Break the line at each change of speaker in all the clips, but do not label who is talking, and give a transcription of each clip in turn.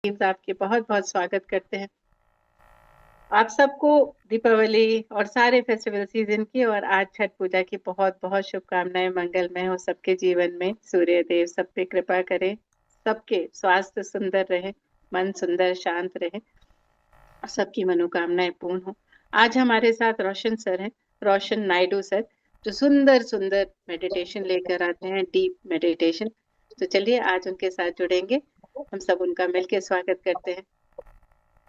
आपके बहुत बहुत स्वागत करते हैं। आप सबको दीपावली और सारे फेस्टिवल सीजन की और आज छठ पूजा की बहुत बहुत शुभकामनाएं। मंगलमय हो सबके जीवन में, सूर्य देव सब पे कृपा करें, सबके स्वास्थ्य सुंदर रहे, मन सुंदर शांत रहे और सबकी मनोकामनाएं पूर्ण हो। आज हमारे साथ रोशन सर हैं, रोशन नायडू सर, जो सुंदर सुंदर मेडिटेशन लेकर आते हैं, डीप मेडिटेशन। तो चलिए आज उनके साथ जुड़ेंगे, हम सब उनका मिलकर स्वागत करते हैं।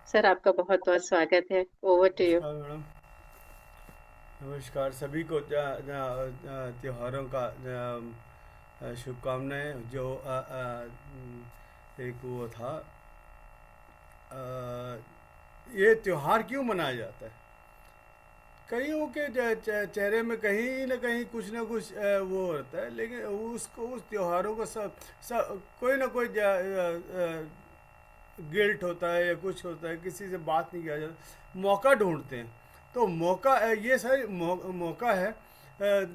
सर आपका बहुत बहुत स्वागत है। Over to you.
नमस्कार मैडम। नमस्कार सभी को त्योहारों का शुभकामनाएं। जो एक वो था, ये त्योहार क्यों मनाया जाता है? कईयों के चेहरे में कहीं ना कुछ वो होता है, लेकिन उसको उस त्योहारों को सब कोई ना कोई गिल्ट होता है या कुछ होता है, किसी से बात नहीं किया जाता, मौका ढूंढते हैं। तो मौका ये सारी मौका है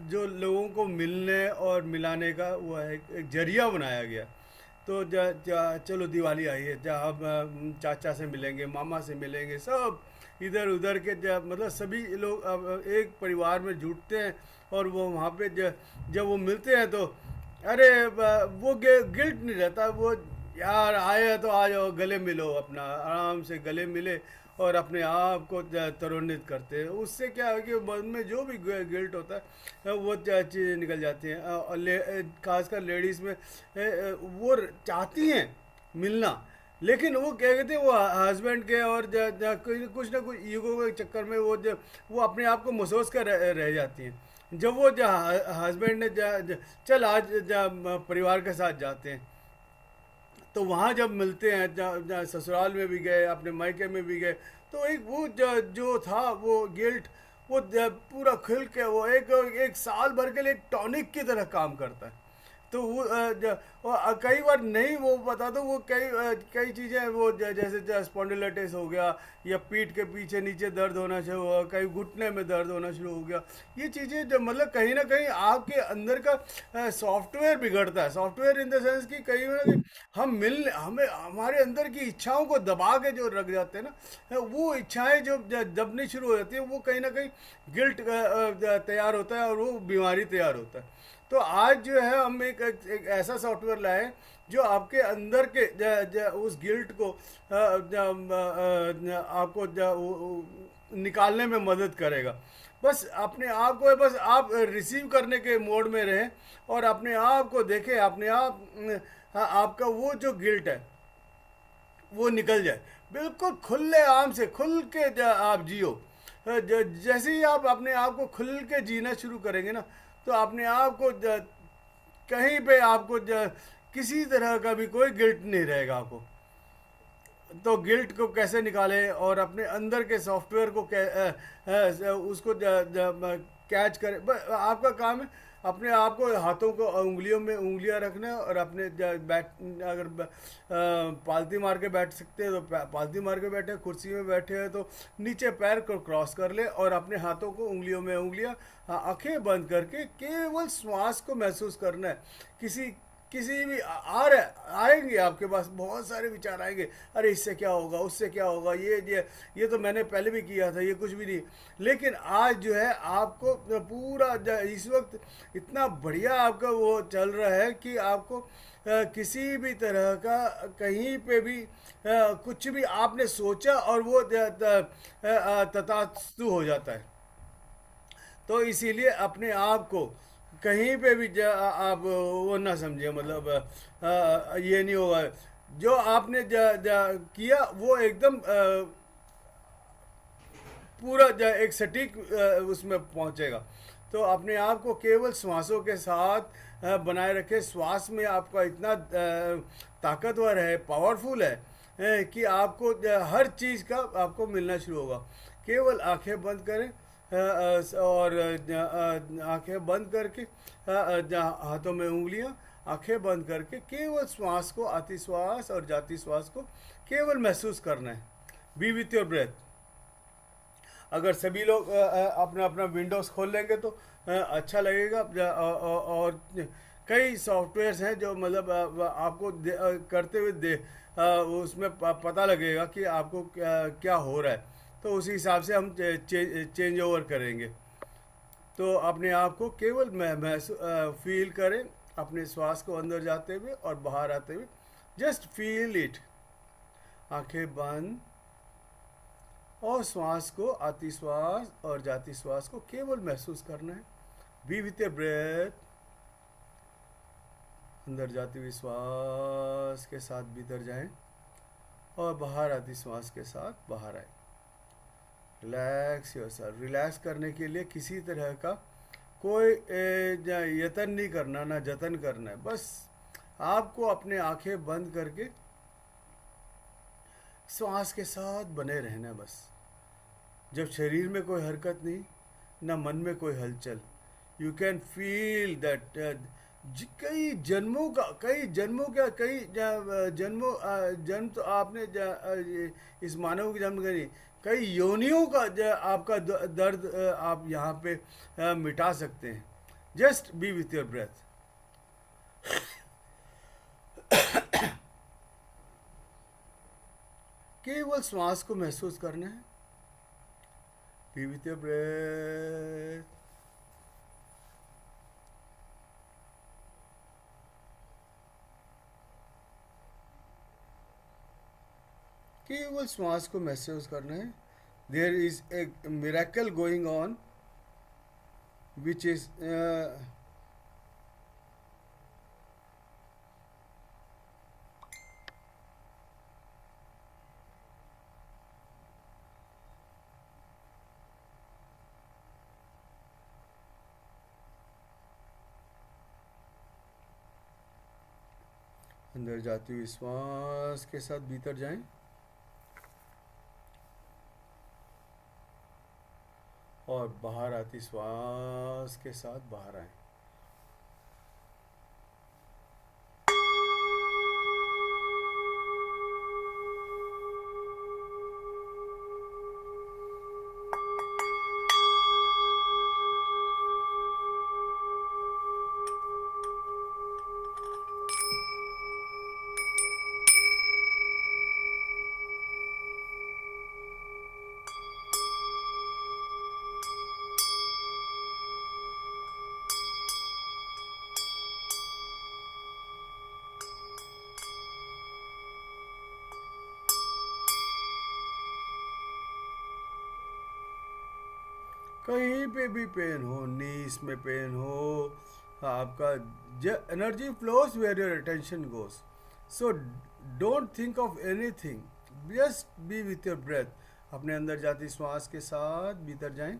जो लोगों को मिलने और मिलाने का वो है, एक जरिया बनाया गया। तो चलो दिवाली आई है, जहाँ हम चाचा से मिलेंगे, मामा से मिलेंगे, सब इधर उधर के मतलब सभी लोग अब एक परिवार में जुटते हैं। और वो वहाँ पे जब वो मिलते हैं तो अरे वो गिल्ट नहीं रहता। वो यार आए हैं तो आ जाओ, गले मिलो, अपना आराम से गले मिले और अपने आप को तरोन्नित करते हैं। उससे क्या है कि मन में जो भी गिल्ट होता है वो चीज़ें निकल जाती हैं। और खासकर लेडीज़ में वो चाहती हैं मिलना, लेकिन वो क्या कहते हैं, वो हस्बैंड के और कुछ ना कुछ ईगो के चक्कर में वो अपने आप को महसूस कर रह जाती हैं। जब वो हस्बैंड ने चल आज परिवार के साथ जाते हैं, तो वहाँ जब मिलते हैं, ससुराल में भी गए, अपने मायके में भी गए, तो एक वो जो था वो गिल्ट, वो पूरा खिल के वो एक साल भर के लिए एक टॉनिक की तरह काम करता है। तो वो कई बार नहीं वो बता दो, वो कई चीज़ें वो जैसे स्पॉन्डिलाइटिस हो गया, या पीठ के पीछे नीचे दर्द होना शुरू हुआ, कहीं घुटने में दर्द होना शुरू हो गया। ये चीज़ें जो मतलब कहीं ना कहीं आपके अंदर का सॉफ्टवेयर बिगड़ता है। सॉफ्टवेयर इन द सेंस कि कहीं ना कहीं हमें हमारे अंदर की इच्छाओं को दबा के जो रख जाते हैं ना, वो इच्छाएं जो दबनी शुरू हो जाती हैं, वो कहीं ना कहीं गिल्ट तैयार होता है और वो बीमारी तैयार होता है। तो आज जो है हम एक ऐसा सॉफ्टवेयर लाए जो आपके अंदर के उस गिल्ट को आपको निकालने में मदद करेगा। बस अपने आप को, बस आप रिसीव करने के मोड में रहें और अपने आप को देखें, अपने आप आपका वो जो गिल्ट है वो निकल जाए। बिल्कुल खुले आम से खुल के आप जियो। जैसे ही आप अपने आप को खुल के जीना शुरू करेंगे ना, तो अपने आप को कहीं पे आपको किसी तरह का भी कोई गिल्ट नहीं रहेगा आपको। तो गिल्ट को कैसे निकालें और अपने अंदर के सॉफ्टवेयर को उसको कैच करें, आपका काम है अपने आप को, हाथों को उंगलियों में उंगलियां रखना है और अपने बैठ, अगर पालती मार के बैठ सकते हैं तो पालती मार के बैठे, कुर्सी में बैठे हैं तो नीचे पैर को क्रॉस कर ले और अपने हाथों को उंगलियों में उंगलियां, आंखें बंद करके केवल श्वास को महसूस करना है। किसी किसी भी आएंगे आपके पास बहुत सारे विचार आएंगे, अरे इससे क्या होगा, उससे क्या होगा, ये तो मैंने पहले भी किया था, ये कुछ भी नहीं। लेकिन आज जो है आपको पूरा इस वक्त इतना बढ़िया आपका वो चल रहा है कि आपको किसी भी तरह का कहीं पे भी कुछ भी आपने सोचा और वो तथास्तु हो जाता है। तो इसीलिए अपने आप को कहीं पे भी आप वो ना समझे, मतलब ये नहीं होगा। जो आपने किया वो एकदम पूरा एक सटीक उसमें पहुंचेगा। तो अपने आप को केवल श्वासों के साथ बनाए रखें। श्वास में आपका इतना ताकतवर है, पावरफुल है कि आपको हर चीज़ का आपको मिलना शुरू होगा। केवल आंखें बंद करें और आंखें बंद करके हाथों में उंगलियां, आंखें बंद करके केवल श्वास को, आती श्वास और जाती श्वास को केवल महसूस करना है। Be with your breath. अगर सभी लोग अपना अपना विंडोज़ खोल लेंगे तो अच्छा लगेगा। और कई सॉफ्टवेयर्स हैं जो मतलब आपको करते हुए उसमें पता लगेगा कि आपको क्या क्या हो रहा है, तो उसी हिसाब से हम चेंज ओवर करेंगे। तो अपने आप को केवल फील करें, अपने श्वास को अंदर जाते हुए और बाहर आते हुए, जस्ट फील इट। आंखें बंद और श्वास को, आती श्वास और जाती श्वास को केवल महसूस करना है। Be with a breath. अंदर जाती हुई श्वास के साथ भीतर जाएं और बाहर आती श्वास के साथ बाहर आए। Relax yourself. रिलैक्स करने के लिए किसी तरह का कोई यतन नहीं करना, ना जतन करना है। बस आपको अपने आंखें बंद करके श्वास के साथ बने रहना है बस। जब शरीर में कोई हरकत नहीं, ना मन में कोई हलचल, यू कैन फील दैट कई जन्मों का कई जन्मों जन्म तो आपने इस मानव के जन्म का नहीं, कई योनियों का आपका दर्द आप यहाँ पे मिटा सकते हैं। Just be with your breath. केवल श्वास को महसूस करना है। Be with your breath. केवल श्वास को महसूस करना है। There is a miracle going on which is अंदर जाती हुई श्वास के साथ भीतर जाएं और बाहर आती श्वास के साथ बाहर आए। कहीं पे भी पेन हो, नीस में पेन हो, आपका energy flows where your attention goes. So don't think of anything, just be with your breath. अपने अंदर जाती श्वास के साथ भीतर जाएं।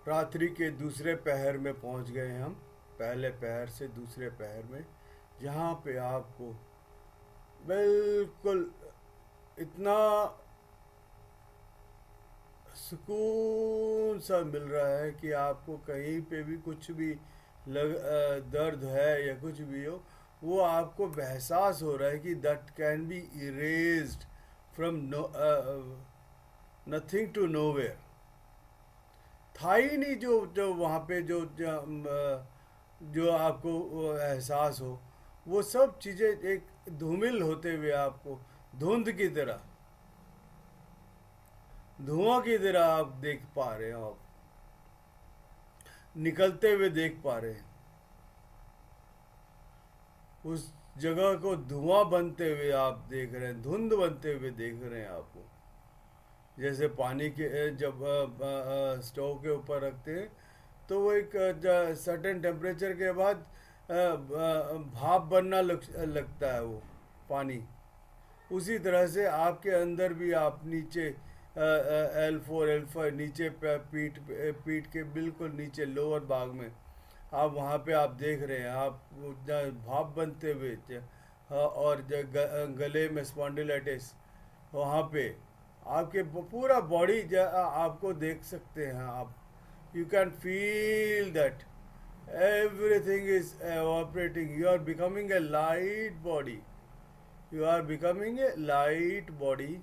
रात्रि के दूसरे पहर में पहुंच गए हैं हम, पहले पहर से दूसरे पहर में, जहाँ पे आपको बिल्कुल इतना सुकून सा मिल रहा है कि आपको कहीं पे भी कुछ भी दर्द है या कुछ भी हो, वो आपको एहसास हो रहा है कि that can be erased from nothing to nowhere. था ही नहीं जो वहाँ पे जो आपको वो एहसास हो, वो सब चीज़ें एक धूमिल होते हुए आपको धुंध की तरह, धुआं की तरह आप देख पा रहे हो, आप निकलते हुए देख पा रहे हैं उस जगह को, धुआं बनते हुए आप देख रहे हैं, धुंध बनते हुए देख रहे हैं आपको। जैसे पानी के जब स्टोव के ऊपर रखते हैं तो वो एक सर्टेन टेम्परेचर के बाद भाप बनना लगता है वो पानी। उसी तरह से आपके अंदर भी आप नीचे L4 L5 नीचे पीठ के बिल्कुल नीचे लोअर भाग में आप वहाँ पे आप देख रहे हैं, आप भाप बनते हुए और गले में स्पॉन्डिलाइटिस वहाँ पे आपके पूरा बॉडी आपको देख सकते हैं आप। You can feel that everything is evaporating, you are becoming a light body, you are becoming a light body।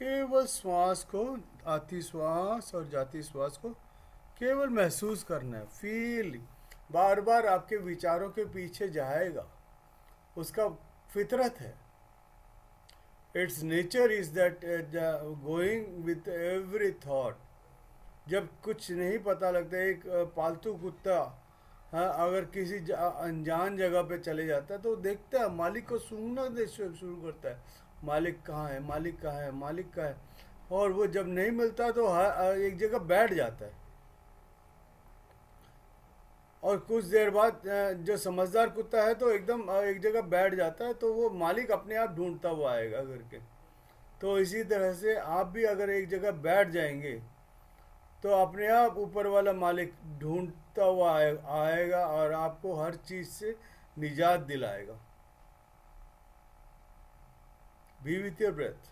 केवल श्वास को, आती श्वास और जाती श्वास को केवल महसूस करना है, फील। बार बार आपके विचारों के पीछे जाएगा, उसका फितरत है। It's nature is that going with every thought. जब कुछ नहीं पता लगता, एक पालतू कुत्ता हाँ अगर किसी अनजान जगह पे चले जाता है तो देखता है, मालिक को सूंघना शुरू करता है, मालिक कहाँ है, मालिक कहाँ है, मालिक कहाँ है। और वो जब नहीं मिलता तो एक जगह बैठ जाता है, और कुछ देर बाद जो समझदार कुत्ता है तो एकदम एक जगह बैठ जाता है, तो वो मालिक अपने आप ढूंढता हुआ आएगा करके। तो इसी तरह से आप भी अगर एक जगह बैठ जाएंगे तो अपने आप ऊपर वाला मालिक ढूंढता हुआ आएगा और आपको हर चीज़ से निजात दिलाएगा। Be with your breath.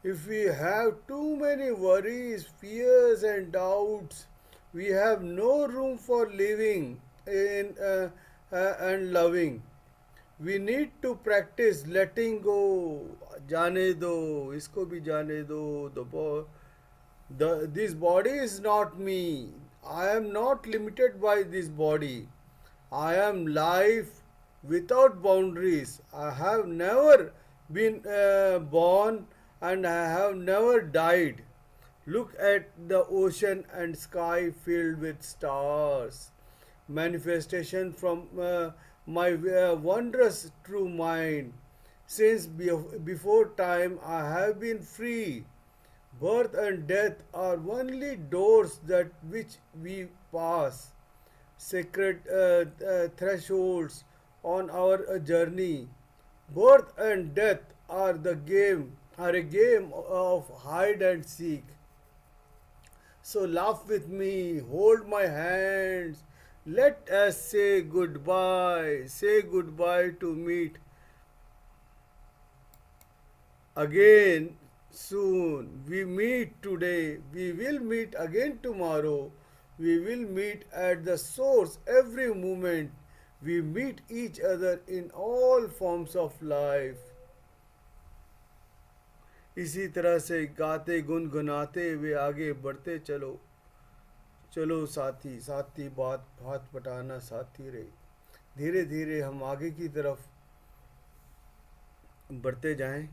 If we have too many worries, fears, and doubts, we have no room for living and loving. We need to practice letting go. जाने दो, इसको भी जाने दो. This body is not me. I am not limited by this body. I am life without boundaries. I have never been born and I have never died. Look at the ocean and sky filled with stars. Manifestation from my wondrous true mind. Since before time I have been free. Birth and death are only doors that which we pass, sacred thresholds on our journey. Birth and death are a game of hide and seek. So laugh with me, hold my hands. Let us say goodbye. Say goodbye to meet again soon. We meet today. We will meet again tomorrow. We will meet at the source every moment. We meet each other in all forms of life. इसी तरह से गाते गुनगुनाते हुए आगे बढ़ते चलो. चलो साथी साथी बात हाथ बटाना साथी रे. धीरे धीरे हम आगे की तरफ बढ़ते जाएं.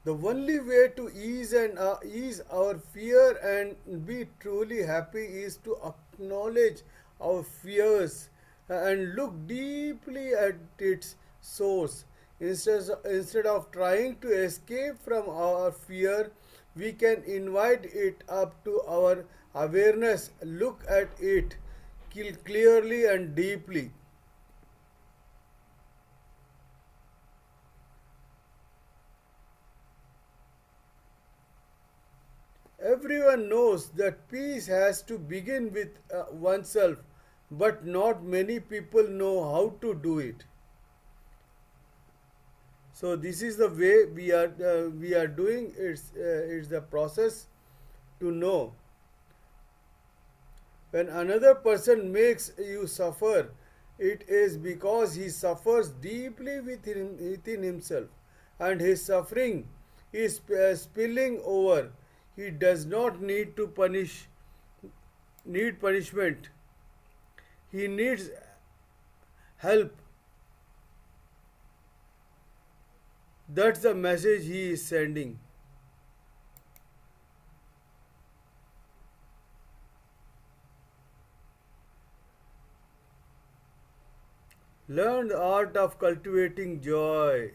The only way to ease our fear and be truly happy is to acknowledge our fears and look deeply at its source. Instead of trying to escape from our fear, we can invite it up to our awareness. Look at it clearly and deeply. Everyone knows that peace has to begin with oneself, but not many people know how to do it. So this is the way we are doing. It's the process to know. When another person makes you suffer, it is because he suffers deeply within himself, and his suffering is spilling over. He does not need punishment. He needs help. That's the message he is sending. Learn the art of cultivating joy.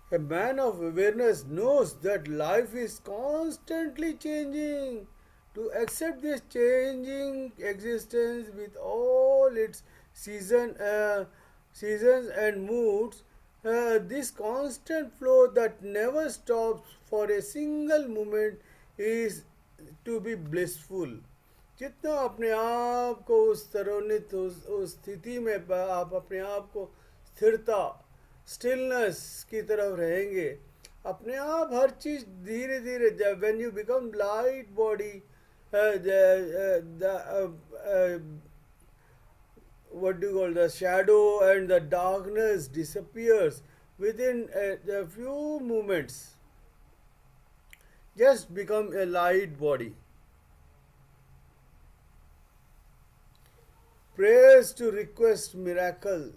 A man of awareness knows that life is constantly changing. to accept this changing existence with all its seasons and moods, this constant flow that never stops for a single moment is to be blissful. जितना अपने आप को उस तरोन्नत उस स्थिति में आप अपने आप को स्थिरता स्टिलनेस की तरफ रहेंगे, अपने आप हर चीज़ धीरे धीरे जब when you become light body what do you call the shadow and the darkness disappears within a few moments, just become a light body. Prayers to request miracle,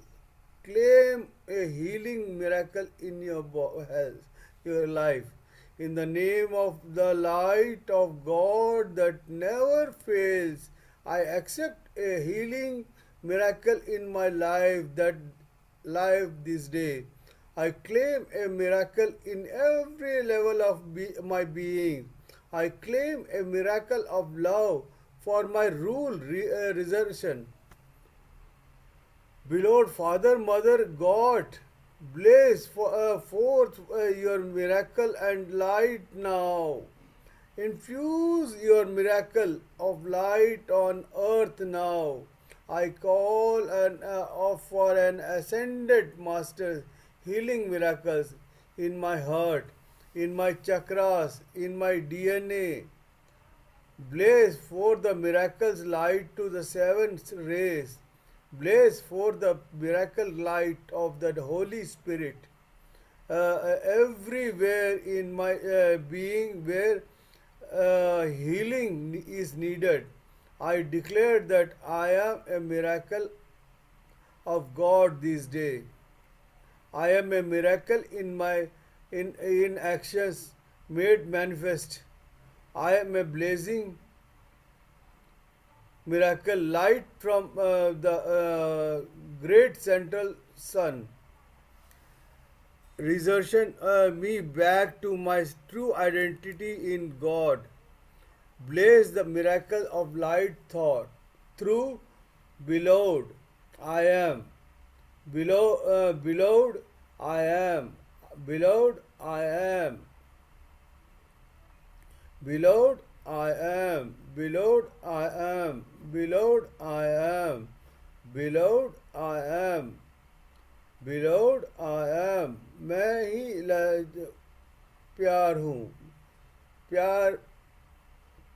claim a healing miracle in your health, your life. In the name of the light of God that never fails, I accept a healing miracle in my life this day. I claim a miracle in every level of my being. I claim a miracle of love for my resurrection. Beloved Father, Mother, God, blaze forth your miracle and light now. Infuse your miracle of light on earth now. I call for an ascended master healing miracles in my heart, in my chakras, in my DNA. Blaze forth the miracles light to the seventh rays. Blaze forth the miracle light of the Holy Spirit everywhere in my being where healing is needed. I declare that I am a miracle of God this day. I am a miracle in actions made manifest. I am a blazing miracle light from the great central sun. Resurrection me back to my true identity in God. Blaze the miracle of light thought through beloved. I am. Beloved, I am. Beloved, I am. Beloved, I am. Beloved, I am. Beloved, I am. Beloved, I am. Beloved, I am. मैं ही प्यार हूँ. प्यार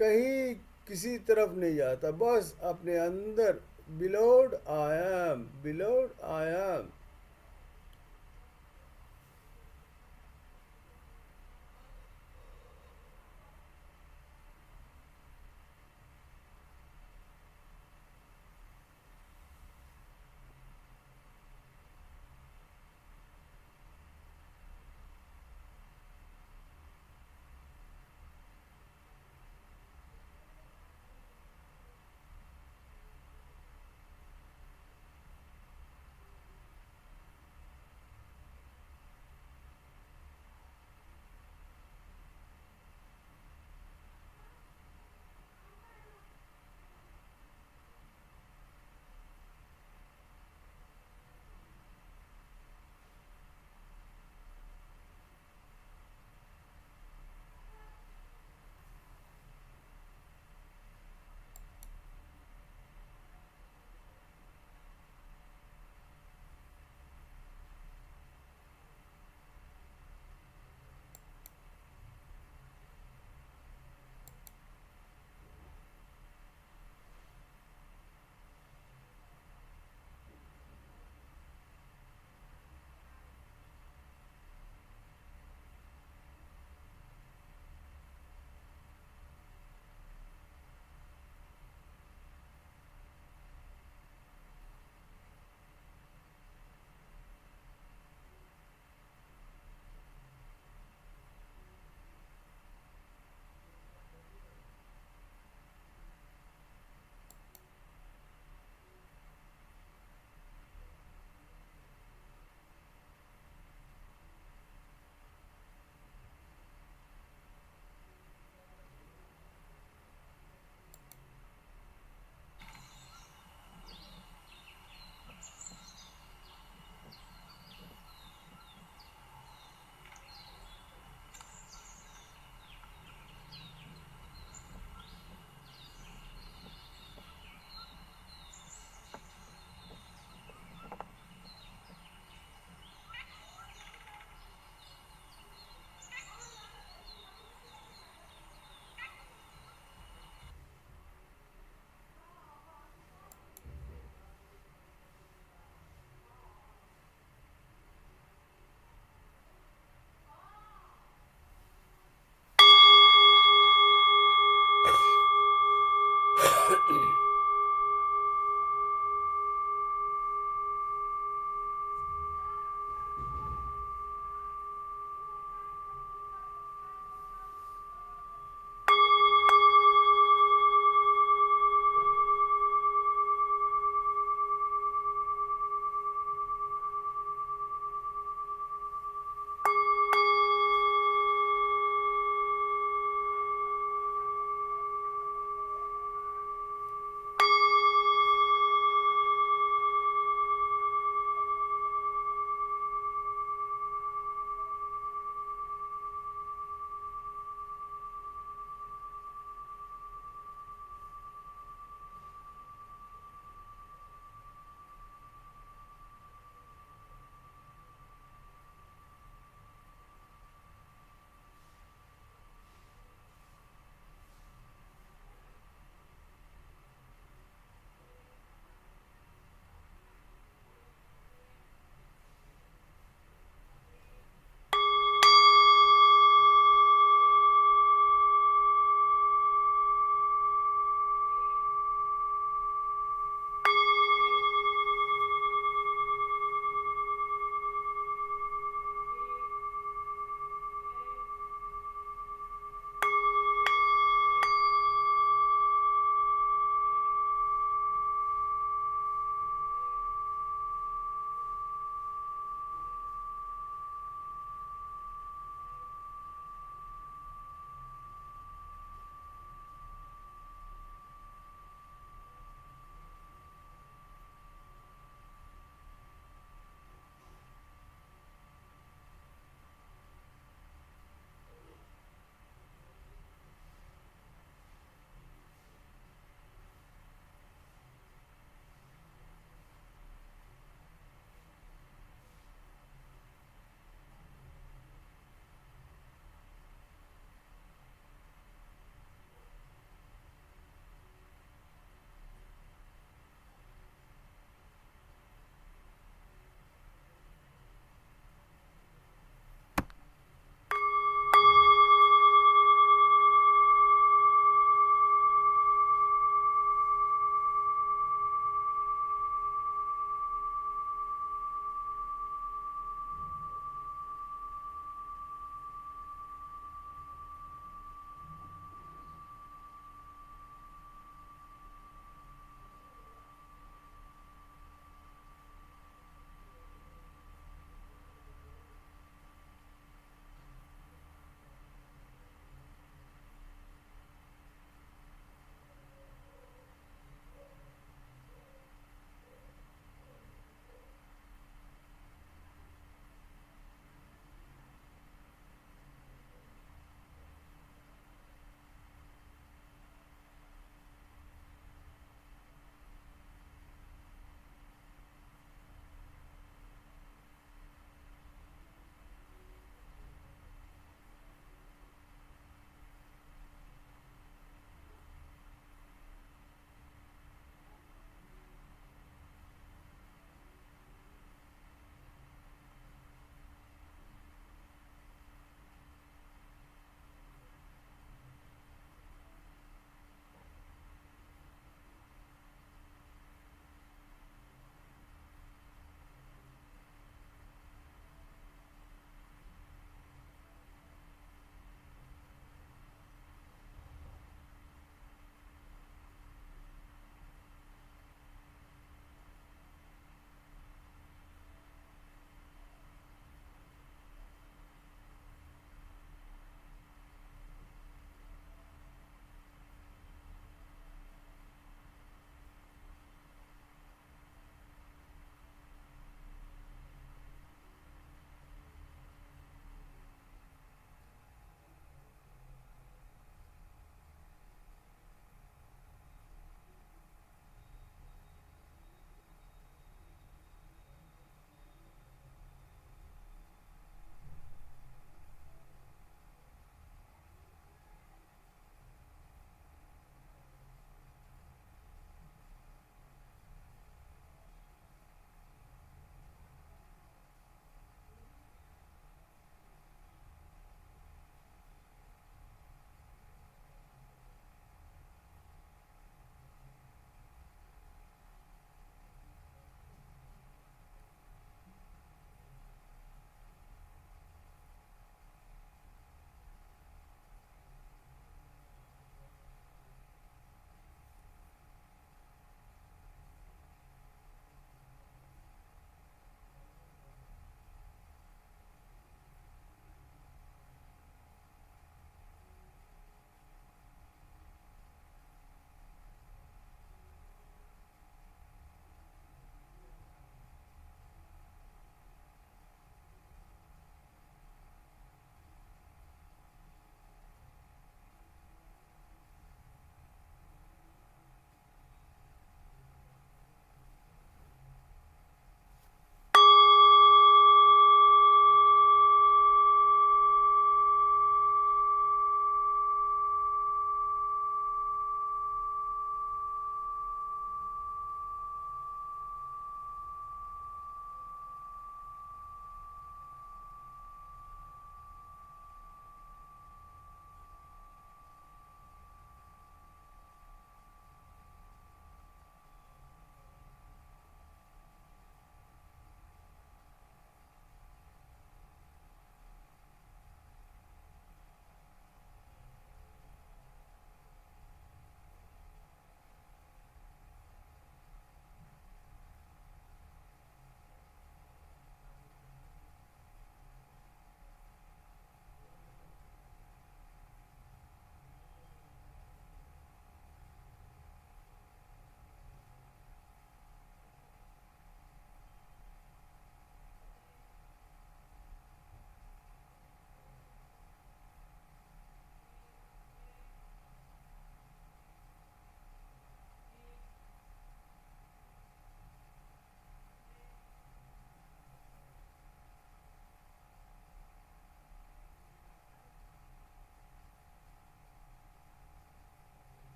कहीं किसी तरफ नहीं जाता, बस अपने अंदर. Beloved, I am. Beloved, I am.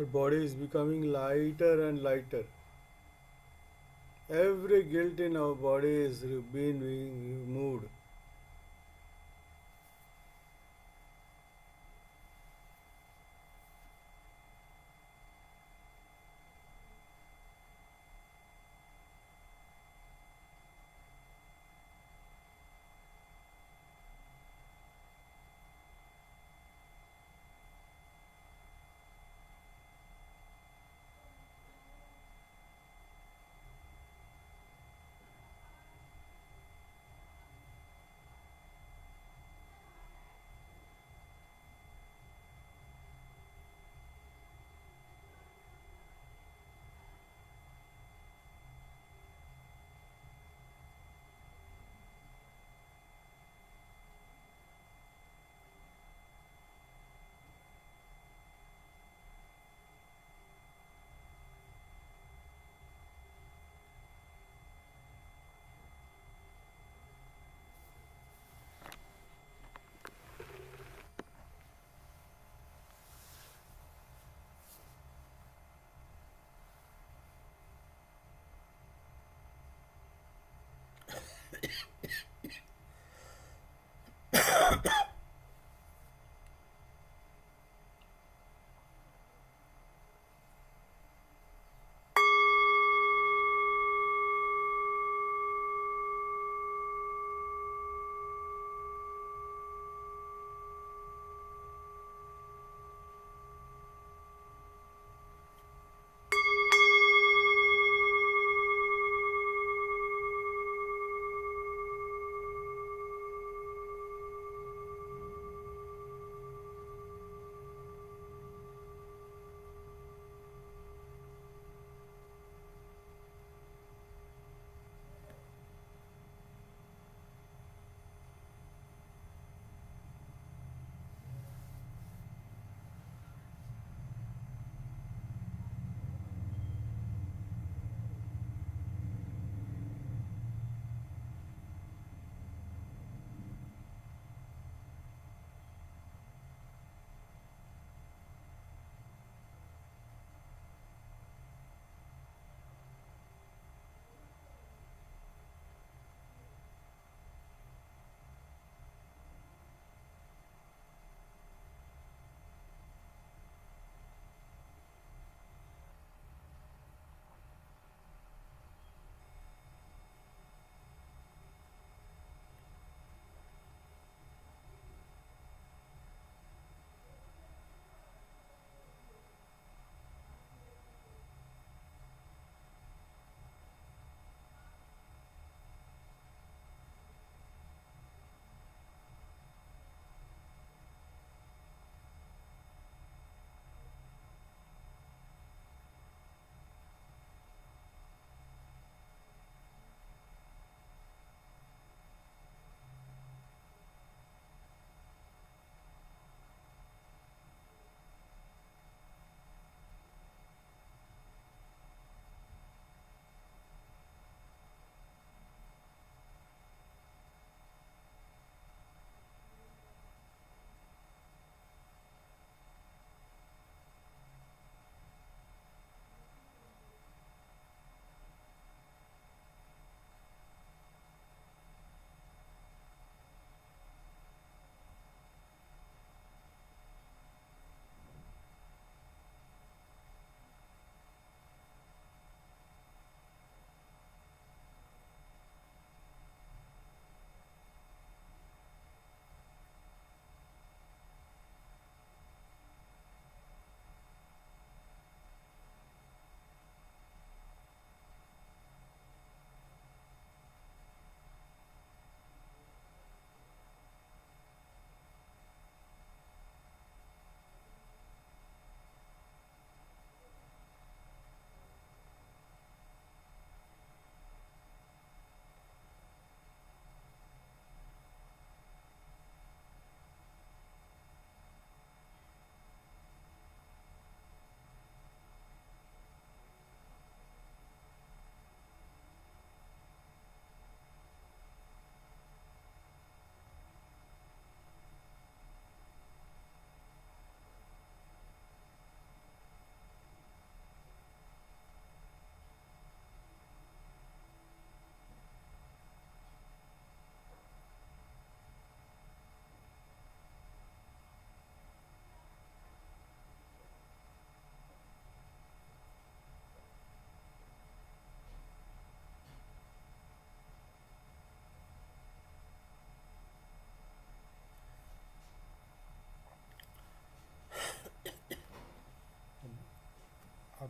Our body is becoming lighter and lighter. Every guilt in our body is being removed.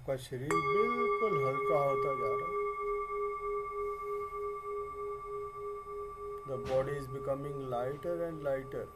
आपका शरीर बिल्कुल हल्का होता जा रहा है. The body is becoming lighter and lighter.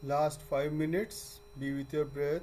Last 5 minutes, be with your breath.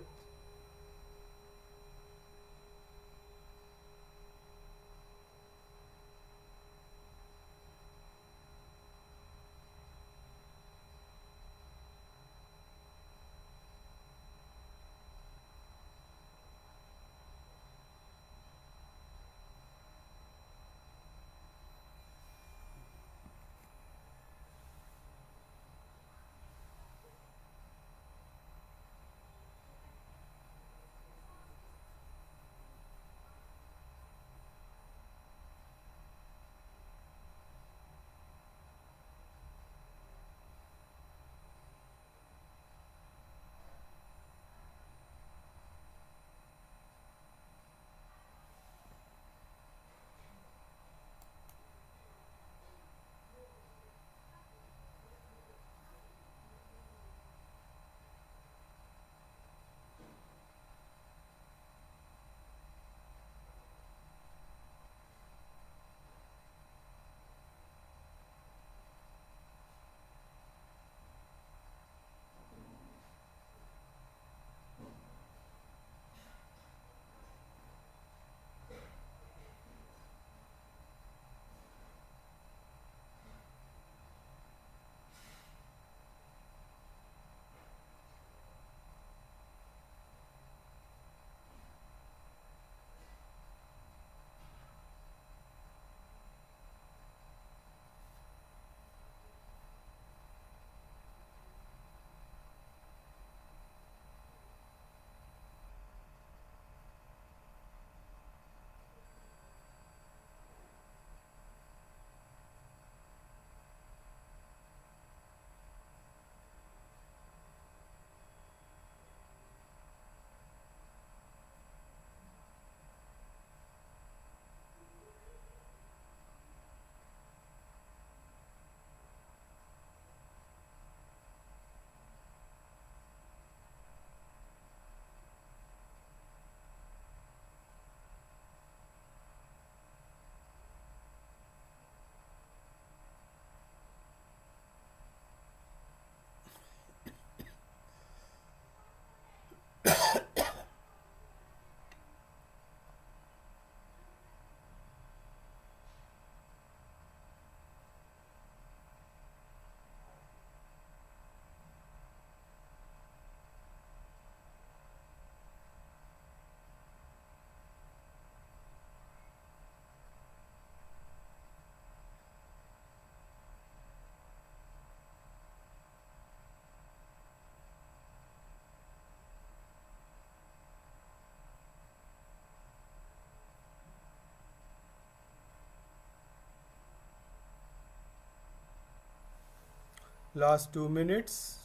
Last 2 minutes.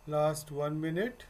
Last 1 minute.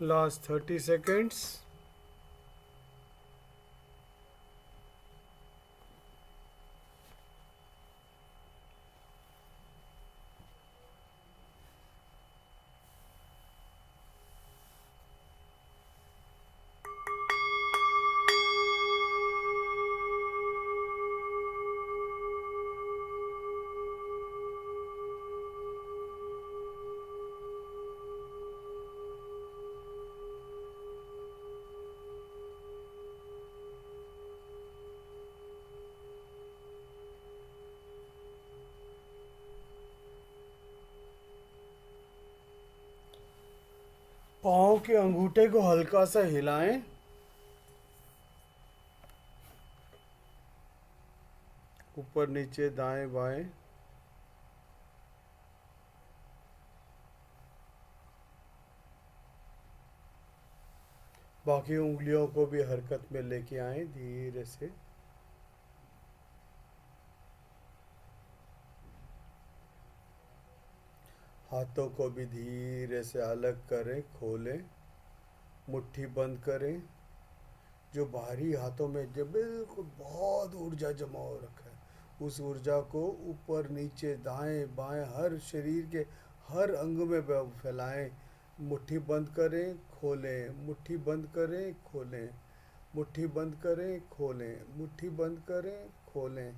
Last 30 seconds. पाँव के अंगूठे को हल्का सा हिलाएं, ऊपर नीचे दाएं बाएं। बाकी उंगलियों को भी हरकत में लेके आए धीरे से। हाथों को भी धीरे से अलग करें, खोलें, मुट्ठी बंद करें। जो बाहरी हाथों में जो बिल्कुल बहुत ऊर्जा जमा हो रखा है, उस ऊर्जा को ऊपर नीचे दाएं बाएं हर शरीर के हर अंग में फैलाएं। मुट्ठी बंद करें, खोलें, मुट्ठी बंद करें, खोलें, मुट्ठी बंद करें, खोलें, मुट्ठी बंद करें, खोलें।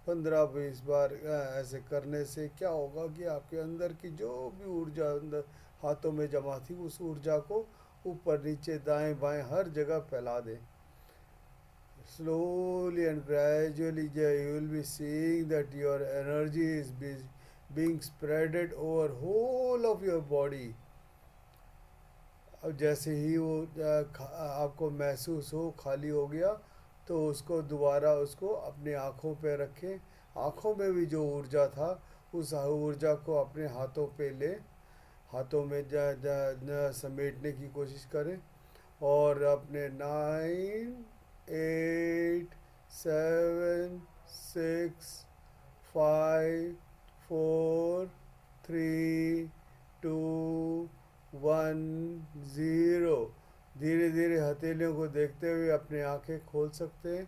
15-20 बार ऐसे करने से क्या होगा कि आपके अंदर की जो भी ऊर्जा अंदर हाथों में जमा थी, उस ऊर्जा को ऊपर नीचे दाएं बाएं हर जगह फैला दें। Slowly and gradually, you will be seeing that your energy is being spreaded over whole of your body. अब जैसे ही वो आपको महसूस हो खाली हो गया, तो उसको दोबारा उसको अपनी आँखों पे रखें। आँखों में भी जो ऊर्जा था, उस ऊर्जा को अपने हाथों पे ले, हाथों में समेटने की कोशिश करें। और अपने 9, 8, 7, 6, 5, 4, 3, 2, 1, 0। धीरे धीरे हथेलियों को देखते हुए अपनी आंखें खोल सकते हैं।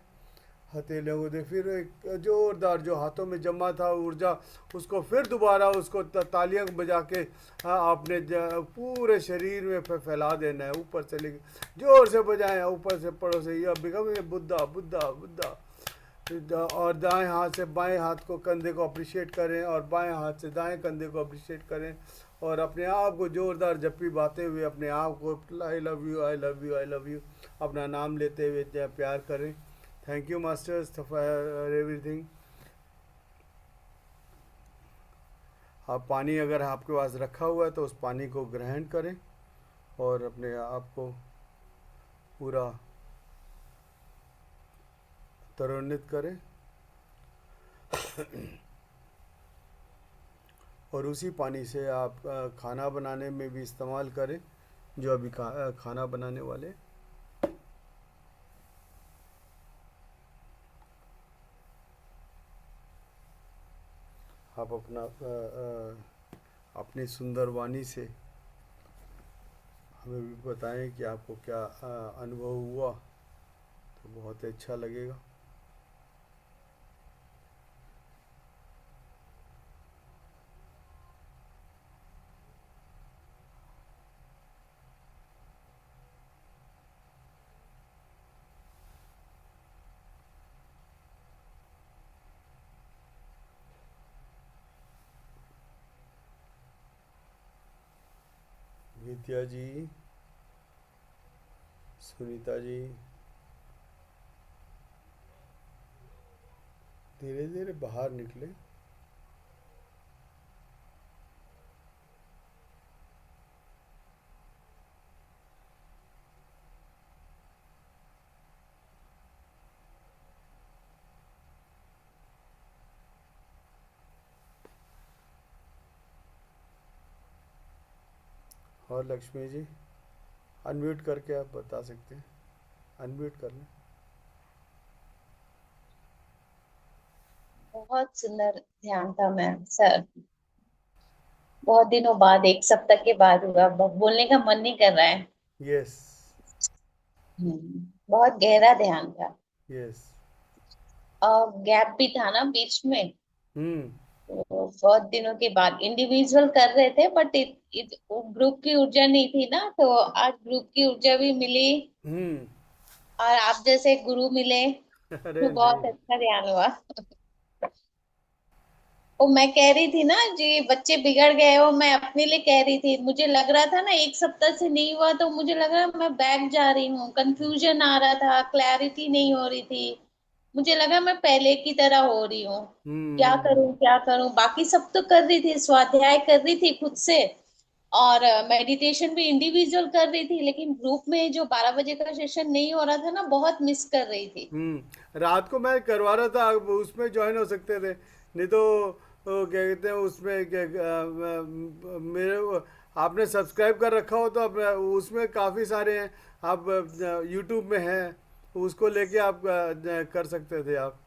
हथेलियों को देख, फिर एक जोरदार जो हाथों में जमा था ऊर्जा, उसको फिर दोबारा उसको तालियां बजा के आपने पूरे शरीर में फैला देना है। ऊपर से लेके जोर से बजाएं, ऊपर से पड़ों से, यह बिकम बुद्धा बुद्धा बुद्धा। और दाएं हाथ से बाएं हाथ को कंधे को अप्रिशिएट करें, और बाएं हाथ से दाएं कंधे को अप्रिशिएट करें। और अपने आप को जोरदार जप्पी बाते हुए अपने आप को I love you, I love you, I love you अपना नाम लेते हुए प्यार करें। Thank you masters for everything. आप पानी अगर आपके पास रखा हुआ है तो उस पानी को ग्रहण करें और अपने आप को पूरा तरोन्नत करें। और उसी पानी से आप खाना बनाने में भी इस्तेमाल करें, जो अभी खाना बनाने वाले। आप अपना अपनी सुंदर वाणी से हमें भी बताएं कि आपको क्या अनुभव हुआ, तो बहुत अच्छा लगेगा। विद्या जी, सुनीता जी, धीरे धीरे बाहर निकले। और लक्ष्मी जी, अनम्यूट करके आप बता सकते हैं, अनम्यूट कर लें।
बहुत सुंदर ध्यान था मैम सर। बहुत दिनों बाद, एक सप्ताह के बाद हुआ। बोलने का मन नहीं कर रहा है।
यस।
बहुत गहरा ध्यान था।
यस।
और गैप भी था ना बीच में।
हम्म।
तो बहुत दिनों के बाद इंडिविजुअल कर रहे थे, बट ग्रुप की ऊर्जा नहीं थी ना, तो आज ग्रुप की ऊर्जा भी मिली।
हम्म।
और आप जैसे गुरु मिले,
अरे
तो बहुत
नहीं।
अच्छा ध्यान हुआ। वो मैं कह रही थी ना जी, बच्चे बिगड़ गए हो, मैं अपने लिए कह रही थी। मुझे लग रहा था ना, एक सप्ताह से नहीं हुआ तो मुझे लग रहा मैं बैक जा रही हूँ, कंफ्यूजन आ रहा था, क्लैरिटी नहीं हो रही थी। मुझे लगा मैं पहले की तरह हो रही हूँ। क्या
हम्म।
करूं क्या करूं, बाकी सब तो कर रही थी, स्वाध्याय कर रही थी खुद से, और मेडिटेशन भी इंडिविजुअल कर रही थी, लेकिन ग्रुप में जो 12 बजे का सेशन नहीं हो रहा था ना, बहुत मिस कर रही थी।
रात को मैं करवा रहा था, आप उसमें ज्वाइन हो सकते थे, नहीं तो वो क्या कहते हैं उसमें क्या मेरे आपने सब्सक्राइब कर रखा हो तो आप उसमें काफ़ी सारे हैं, आप यूट्यूब में हैं, उसको लेके आप कर सकते थे आप।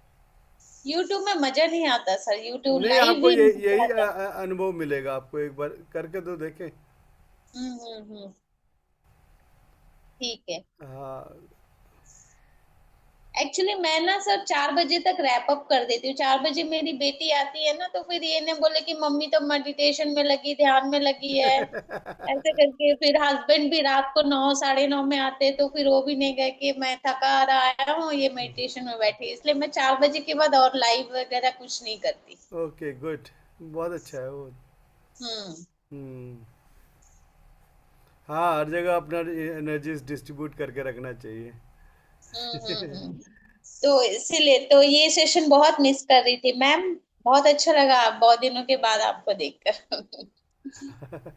यूट्यूब में मजा नहीं आता सर, यूट्यूब
नहीं,
लाइव
आपको
ही मजा
यही
आता है।
अनुभव मिलेगा, आपको एक बार करके तो देखें।
ठीक है।
हाँ।
एक्चुअली मैं ना सर 4 बजे तक रैप अप कर देती हूँ। 4 बजे मेरी बेटी आती है ना, तो फिर ये ने बोले कि मम्मी तो मेडिटेशन में लगी, ध्यान में लगी है, ऐसे करके। फिर हस्बैंड भी रात को 9 साढ़े 9 में आते, तो फिर वो भी नहीं गए कि मैं थका हारा आया हूँ, ये मेडिटेशन में बैठी, इसलिए मैं 4 बजे के बाद और लाइव वगैरह कुछ नहीं करती।
Okay, good. बहुत अच्छा है वो।
हम्म
हम्म। हाँ, हर जगह अपना एनर्जीज डिस्ट्रीब्यूट करके रखना चाहिए।
हम्म। तो इसीलिए तो ये सेशन बहुत मिस कर रही थी मैम। बहुत अच्छा लगा आप बहुत दिनों के बाद आपको देखकर।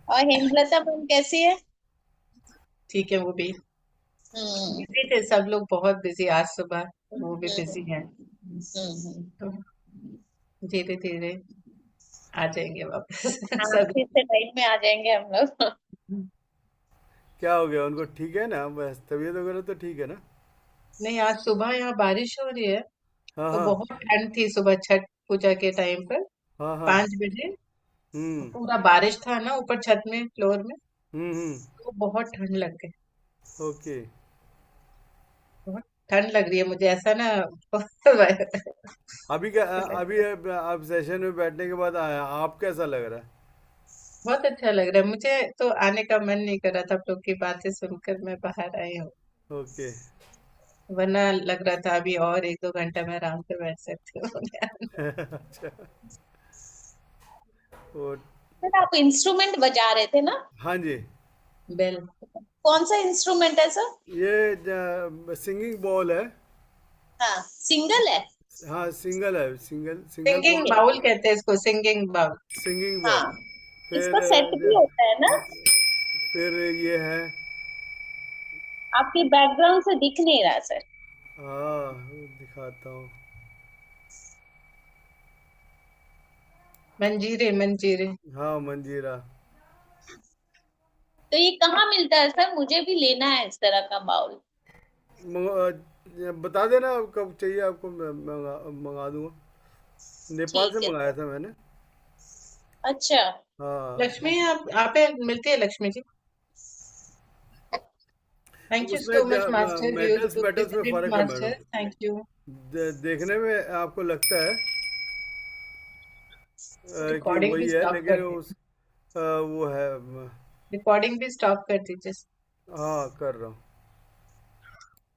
और हेमलता मैम कैसी है?
ठीक है, वो भी
हम्म
बिजी थे, सब लोग बहुत बिजी आज सुबह, वो भी बिजी हैं।
हम्म।
तो धीरे धीरे आ जाएंगे वापस
हाँ,
सब।
फिर से लाइन में आ जाएंगे हम लोग।
क्या हो गया उनको, ठीक है ना, बस तबीयत वगैरह तो ठीक है ना?
नहीं, आज सुबह यहाँ बारिश हो रही है,
हाँ
तो
हाँ।
बहुत ठंड थी सुबह छठ पूजा के टाइम पर।
हाँ हाँ।
5 बजे
हम्म।
पूरा बारिश था ना ऊपर छत में, फ्लोर में,
हम्म।
तो बहुत ठंड लग गई।
ओके।
बहुत ठंड लग रही है मुझे, ऐसा ना
अभी क्या
लग
अभी
रहा है।
आप सेशन में बैठने के बाद आया, आप कैसा लग रहा है?
बहुत अच्छा लग रहा है मुझे, तो आने का मन नहीं कर रहा था, आप लोग की बातें सुनकर मैं बाहर आई हूँ।
ओके।
वरना लग रहा था अभी और 1-2 घंटा मैं आराम से बैठ सकती हूँ।
अच्छा। और
सर आप इंस्ट्रूमेंट बजा रहे थे ना?
हाँ जी,
बेल।
कौन सा इंस्ट्रूमेंट है सर?
ये सिंगिंग बॉल है।
हाँ, सिंगल है।
हाँ, सिंगल है, सिंगल सिंगल
सिंगिंग
बॉल।
ठीक
बाउल कहते हैं इसको, सिंगिंग बाउल।
सिंगिंग
है।
बॉल।
हाँ, इसका
फिर
सेट भी होता है ना?
फिर ये है।
आपके बैकग्राउंड से दिख नहीं रहा सर।
हाँ, दिखाता हूँ।
मंजीरे मंजीरे।
हाँ, मंजीरा।
तो ये कहाँ मिलता है सर? मुझे भी लेना है इस तरह का बाउल।
बता देना कब चाहिए आपको, मैं मंगा दूंगा। नेपाल से
ठीक है
मंगाया
सर।
था मैंने।
अच्छा।
हाँ।
लक्ष्मी, आप पे मिलती है लक्ष्मी जी? थैंक यू
उसमें
so much master, you
metals
to
metals में
विजिट
फ़र्क है मैडम।
Master, thank you.
देखने में आपको लगता है कि
रिकॉर्डिंग भी
वही है,
स्टॉप
लेकिन
कर दे।
वो है
रिकॉर्डिंग भी स्टॉप कर दीजिए।
हाँ, कर रहा हूँ।